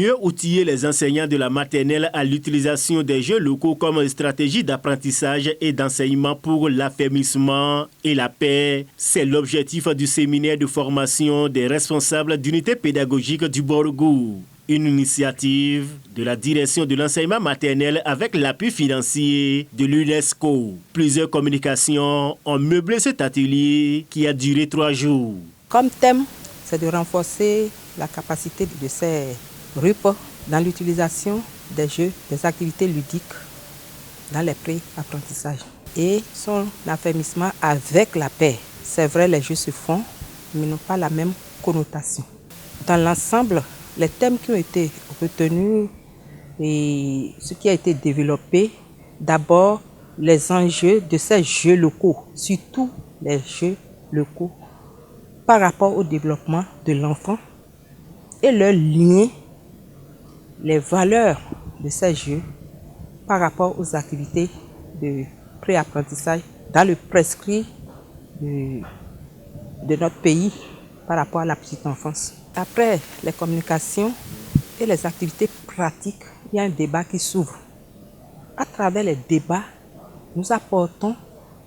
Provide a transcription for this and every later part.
mieux outiller les enseignants de la maternelle à l'utilisation des jeux locaux comme stratégie d'apprentissage et d'enseignement pour l'affermissement et la paix. C'est l'objectif du séminaire de formation des responsables d'unités pédagogiques du Borgou. Une initiative de la direction de l'enseignement maternel avec l'appui financier de l'UNESCO. Plusieurs communications ont meublé cet atelier qui a duré 3 jours. Comme thème, c'est de renforcer la capacité de ces RUP dans l'utilisation des jeux, des activités ludiques dans les pré-apprentissages et son affermissement avec la paix. C'est vrai, les jeux se font, mais n'ont pas la même connotation. Dans l'ensemble, les thèmes qui ont été retenus et ce qui a été développé, d'abord les enjeux de ces jeux locaux, surtout les jeux locaux par rapport au développement de l'enfant et leur lien, les valeurs de ces jeux par rapport aux activités de pré-apprentissage dans le prescrit de notre pays par rapport à la petite enfance. Après les communications et les activités pratiques, il y a un débat qui s'ouvre. À travers les débats, nous apportons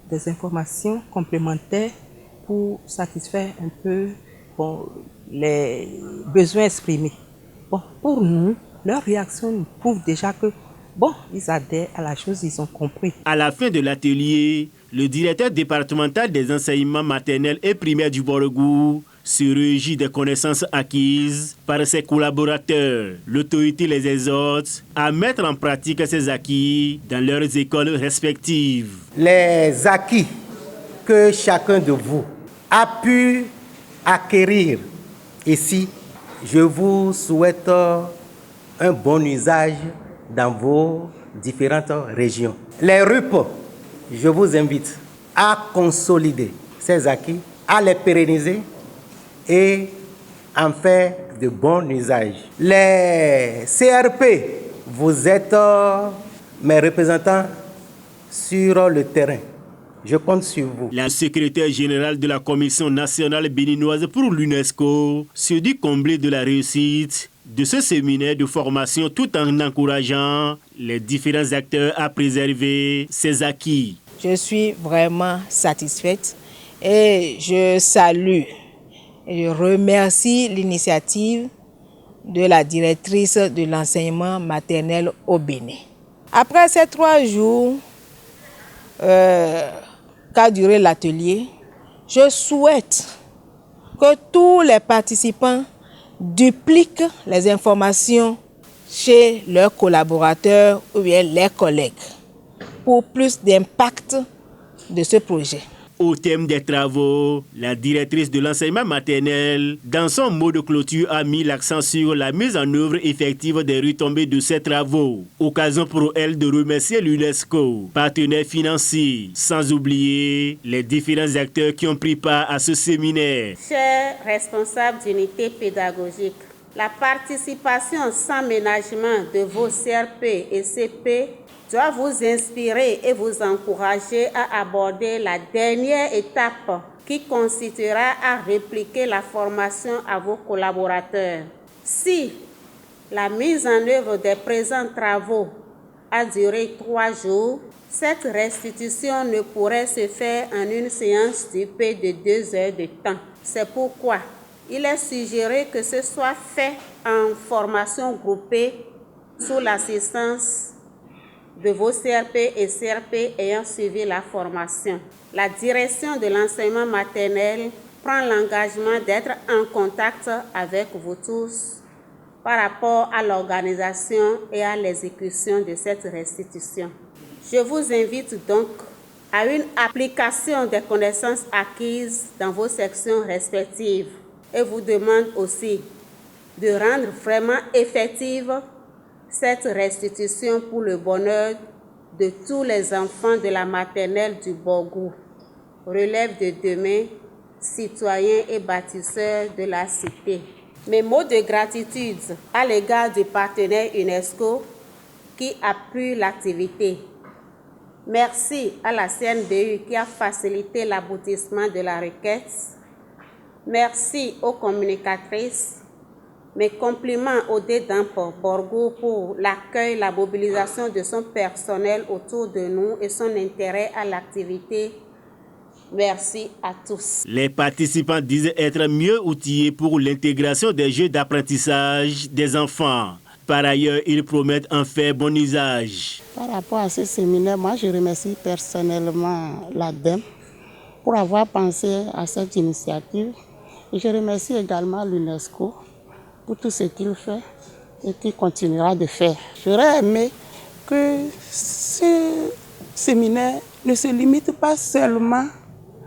des informations complémentaires pour satisfaire un peu les besoins exprimés. Pour nous, leur réaction nous prouve déjà que ils adhèrent à la chose, ils ont compris. À la fin de l'atelier, le directeur départemental des enseignements maternels et primaires du Borgou se réjouit des connaissances acquises par ses collaborateurs. L'autorité les exhorte à mettre en pratique ces acquis dans leurs écoles respectives. Les acquis que chacun de vous a pu acquérir ici, je vous souhaite un bon usage dans vos différentes régions. Les RUP, je vous invite à consolider ces acquis, à les pérenniser et en faire de bon usage. Les CRP, vous êtes mes représentants sur le terrain. Je compte sur vous. La secrétaire générale de la Commission nationale béninoise pour l'UNESCO se dit comblée de la réussite de ce séminaire de formation tout en encourageant les différents acteurs à préserver ces acquis. Je suis vraiment satisfaite et je salue et je remercie l'initiative de la directrice de l'enseignement maternel au Bénin. Après ces 3 jours qu'a duré l'atelier, je souhaite que tous les participants dupliquent les informations chez leurs collaborateurs ou bien leurs collègues pour plus d'impact de ce projet. Au thème des travaux, la directrice de l'enseignement maternel, dans son mot de clôture, a mis l'accent sur la mise en œuvre effective des retombées de ces travaux. Occasion pour elle de remercier l'UNESCO, partenaire financier, sans oublier les différents acteurs qui ont pris part à ce séminaire. Chers responsables d'unités pédagogiques, la participation sans ménagement de vos CRP et CP doit vous inspirer et vous encourager à aborder la dernière étape qui consistera à répliquer la formation à vos collaborateurs. Si la mise en œuvre des présents travaux a duré 3 jours, cette restitution ne pourrait se faire en une séance typée de 2 heures de temps. C'est pourquoi il est suggéré que ce soit fait en formation groupée sous l'assistance de vos CRP et CRP ayant suivi la formation. La direction de l'enseignement maternel prend l'engagement d'être en contact avec vous tous par rapport à l'organisation et à l'exécution de cette restitution. Je vous invite donc à une application des connaissances acquises dans vos sections respectives et vous demande aussi de rendre vraiment effective cette restitution pour le bonheur de tous les enfants de la maternelle du Borgou, relève de demain, citoyens et bâtisseurs de la cité. Mes mots de gratitude à l'égard du partenaire UNESCO qui appuie l'activité. Merci à la CNBU qui a facilité l'aboutissement de la requête. Merci aux communicatrices. Mes compliments au DEDAMP Borgo pour l'accueil, la mobilisation de son personnel autour de nous et son intérêt à l'activité. Merci à tous. Les participants disent être mieux outillés pour l'intégration des jeux d'apprentissage des enfants. Par ailleurs, ils promettent en faire bon usage. Par rapport à ce séminaire, moi je remercie personnellement l'ADEM pour avoir pensé à cette initiative. Et je remercie également l'UNESCO pour tout ce qu'il fait et qu'il continuera de faire. J'aurais aimé que ce séminaire ne se limite pas seulement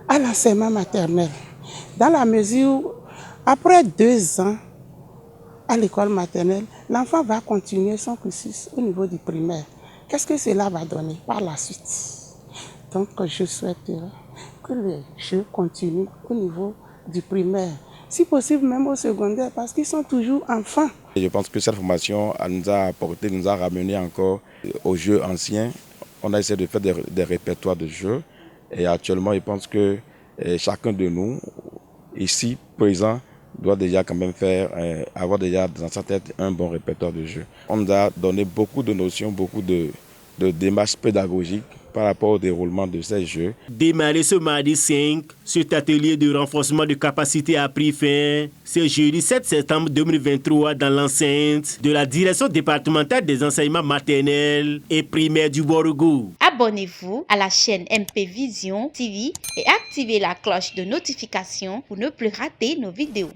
à l'enseignement maternel, dans la mesure où, après 2 ans à l'école maternelle, l'enfant va continuer son cursus au niveau du primaire. Qu'est-ce que cela va donner par la suite? Donc je souhaiterais que les jeux continuent au niveau du primaire, si possible même au secondaire, parce qu'ils sont toujours enfants. Je pense que cette formation nous a apporté, nous a ramené encore aux jeux anciens. On a essayé de faire des répertoires de jeux. Et actuellement, je pense que chacun de nous, ici présent, doit déjà quand même avoir déjà dans sa tête un bon répertoire de jeux. On nous a donné beaucoup de notions, beaucoup de démarches pédagogiques par rapport au déroulement de ces jeux. Démarré ce mardi 5, cet atelier de renforcement de capacité a pris fin ce jeudi 7 septembre 2023 dans l'enceinte de la direction départementale des enseignements maternels et primaires du Borgo. Abonnez-vous à la chaîne MP Vision TV et activez la cloche de notification pour ne plus rater nos vidéos.